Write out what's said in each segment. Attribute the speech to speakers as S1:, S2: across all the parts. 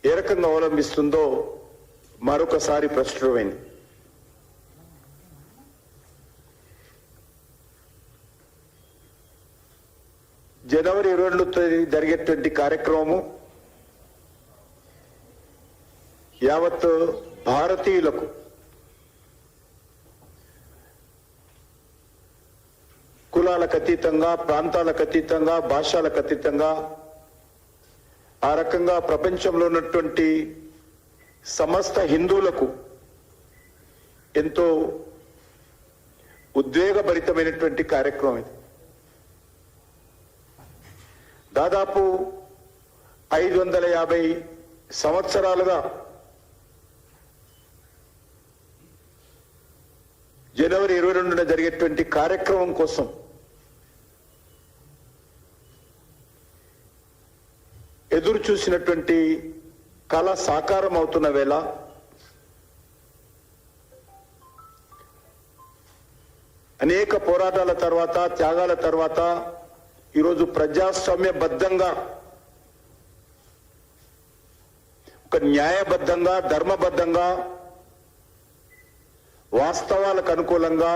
S1: ఏ రకంగా అవలంబిస్తుందో మరొకసారి ప్రశ్నమైంది. జనవరి 22వ తేదీ జరిగేటువంటి కార్యక్రమము యావత్ భారతీయులకు కులాలకు అతీతంగా, ప్రాంతాలకు అతీతంగా, భాషలకు అతీతంగా ఆ రకంగా ప్రపంచంలో ఉన్నటువంటి సమస్త హిందువులకు ఎంతో ఉద్వేగభరితమైనటువంటి కార్యక్రమం ఇది. దాదాపు 550 సంవత్సరాలుగా జనవరి 22న జరిగేటువంటి కార్యక్రమం కోసం ఎదురు చూసినటువంటి కళ సాకారం అవుతున్న వేళ అనేక పోరాటాల తర్వాత, త్యాగాల తర్వాత ఈరోజు ప్రజాస్వామ్యబద్ధంగా, ఒక న్యాయబద్ధంగా, ధర్మబద్ధంగా, వాస్తవాలకు అనుకూలంగా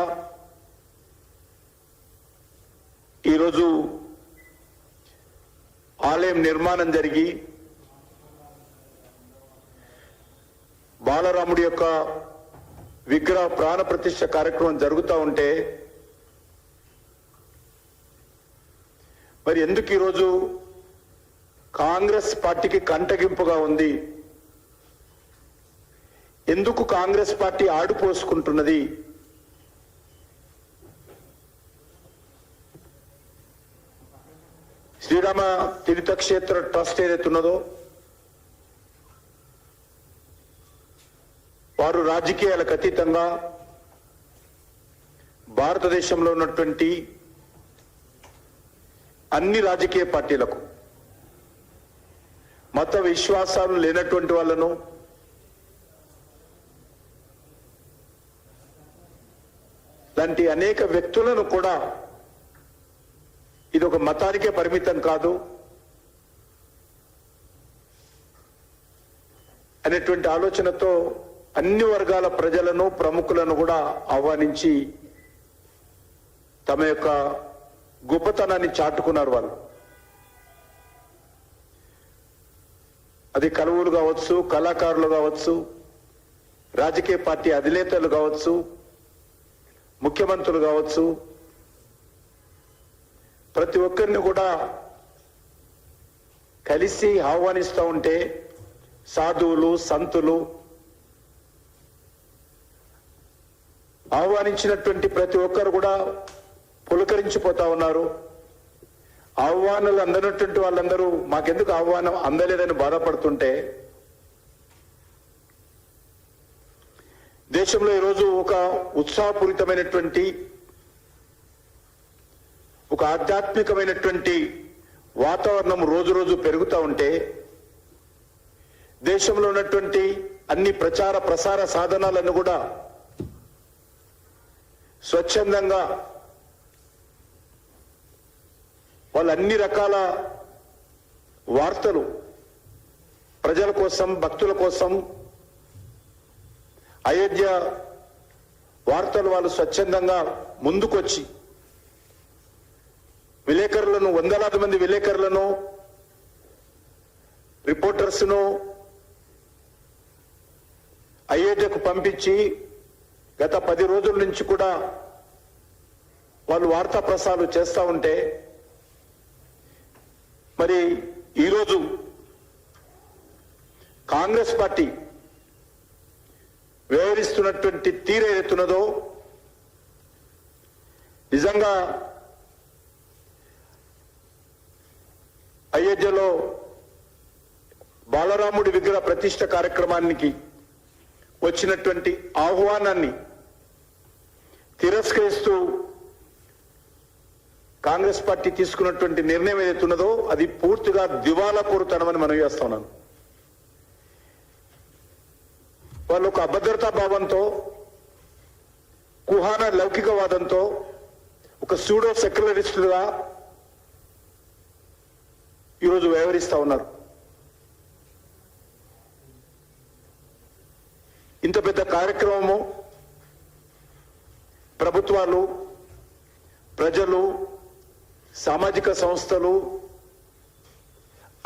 S1: ఈరోజు ఆలయం నిర్మాణం జరిగి బాలరాముడి యొక్క విగ్రహ ప్రాణ ప్రతిష్ఠ కార్యక్రమం జరుగుతూ ఉంటే మరి ఎందుకు ఈరోజు కాంగ్రెస్ పార్టీకి కంటగింపుగా ఉంది? ఎందుకు కాంగ్రెస్ పార్టీ ఆడిపోసుకుంటున్నది? శ్రీరామ తీర్థక్షేత్ర ట్రస్ట్ ఏదైతే ఉన్నదో వారు రాజకీయాలకు అతీతంగా భారతదేశంలో ఉన్నటువంటి అన్ని రాజకీయ పార్టీలకు, మత విశ్వాసాలు లేనటువంటి వాళ్ళను, లాంటి అనేక వ్యక్తులను కూడా ఇది ఒక మతానికే పరిమితం కాదు అనేటువంటి ఆలోచనతో అన్ని వర్గాల ప్రజలను, ప్రముఖులను కూడా ఆహ్వానించి తమ యొక్క గొప్పతనాన్ని చాటుకున్నారు వాళ్ళు. అది కలువులు కావచ్చు, కళాకారులు కావచ్చు, రాజకీయ పార్టీ అధినేతలు కావచ్చు, ముఖ్యమంత్రులు కావచ్చు, ప్రతి ఒక్కరిని కూడా కలిసి ఆహ్వానిస్తూ ఉంటే సాధువులు, సంతులు ఆహ్వానించినటువంటి ప్రతి ఒక్కరు కూడా పులకరించిపోతా ఉన్నారు. ఆహ్వానాలు అందనటువంటి వాళ్ళందరూ మాకెందుకు ఆహ్వానం అందలేదని బాధపడుతుంటే దేశంలో ఈరోజు ఒక ఉత్సాహపూరితమైనటువంటి, ఒక ఆధ్యాత్మికమైనటువంటి వాతావరణం రోజు రోజు పెరుగుతూ ఉంటే దేశంలో ఉన్నటువంటి అన్ని ప్రచార ప్రసార సాధనాలను కూడా స్వచ్ఛందంగా వాళ్ళు అన్ని రకాల వార్తలు ప్రజల కోసం, భక్తుల కోసం, అయోధ్య వార్తలు వాళ్ళు స్వచ్ఛందంగా ముందుకొచ్చి విలేకరులను, వందలాది మంది విలేకరులను, రిపోర్టర్స్ను అయోధ్యకు పంపించి గత 10 రోజుల నుంచి కూడా వాళ్ళు వార్తా ప్రసారాలు చేస్తూ ఉంటే మరి ఈరోజు కాంగ్రెస్ పార్టీ వ్యవహరిస్తున్నటువంటి తీరు ఏదైతున్నదో నిజంగా అయోధ్యలో బాలరాముడి విగ్రహ ప్రతిష్ఠ కార్యక్రమానికి వచ్చినటువంటి ఆహ్వానాన్ని తిరస్కరిస్తూ కాంగ్రెస్ పార్టీ తీసుకున్నటువంటి నిర్ణయం ఏదైతున్నదో అది పూర్తిగా దివాలాకోరుతనమని మనం చేస్తున్నాను. వాళ్ళు ఒక అభద్రతా భావంతో, కుహాన లౌకికవాదంతో, ఒక సూడో సెక్యులరిస్టులుగా ఈరోజు వ్యవహరిస్తూ ఉన్నారు. ఇంత పెద్ద కార్యక్రమము ప్రభుత్వాలు, ప్రజలు, సామాజిక సంస్థలు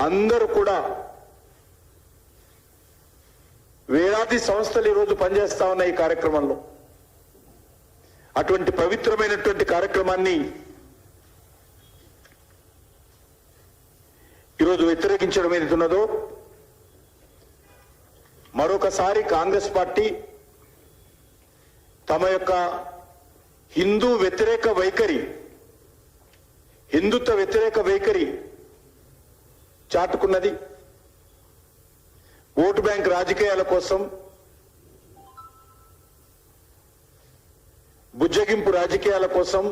S1: అందరూ కూడా వేలాది సంస్థలు ఈరోజు పనిచేస్తా ఉన్నాయి ఈ కార్యక్రమంలో. అటువంటి పవిత్రమైనటువంటి కార్యక్రమాన్ని ఈరోజు వ్యతిరేకించడం ఏదైతున్నదో మరొకసారి కాంగ్రెస్ పార్టీ తమ యొక్క హిందూ వ్యతిరేక వైఖరి, హిందుత్వ వ్యతిరేక వైఖరి చాటుకున్నది. ఓటు బ్యాంక్ రాజకీయాల కోసం, బుజ్జగింపు రాజకీయాల కోసం,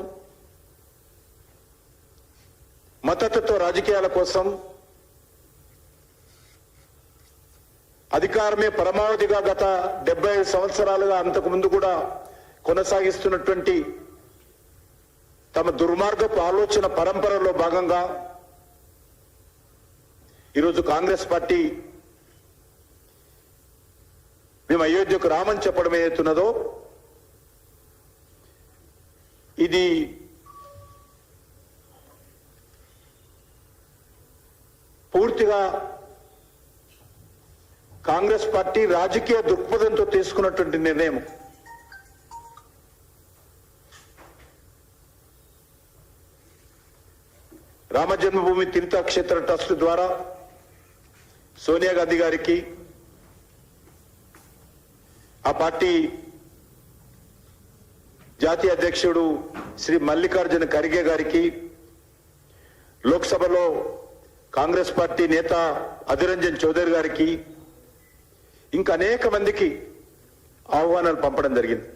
S1: మతతత్వ రాజకీయాల కోసం, అధికారమే పరమావధిగా గత 75 సంవత్సరాలుగా అంతకు ముందు కూడా కొనసాగిస్తున్నటువంటి తమ దుర్మార్గపు ఆలోచన పరంపరలో భాగంగా ఈరోజు కాంగ్రెస్ పార్టీ మేము అయోధ్యకు రామని చెప్పడం ఏదైతున్నదో ఇది పూర్తిగా కాంగ్రెస్ పార్టీ రాజకీయ దృక్పథంతో తీసుకున్నటువంటి నిర్ణయం. రామ జన్మభూమి తీర్థక్షేత్ర ట్రస్ట్ ద్వారా సోనియా గాంధీ గారికి, ఆ పార్టీ జాతీయ అధ్యక్షుడు శ్రీ మల్లికార్జున ఖర్గే గారికి, లోక్సభలో కాంగ్రెస్ పార్టీ నేత అధీర్ రంజన్ చౌదరి గారికి, ఇంకా అనేక మందికి ఆహ్వానాలు పంపడం జరిగింది.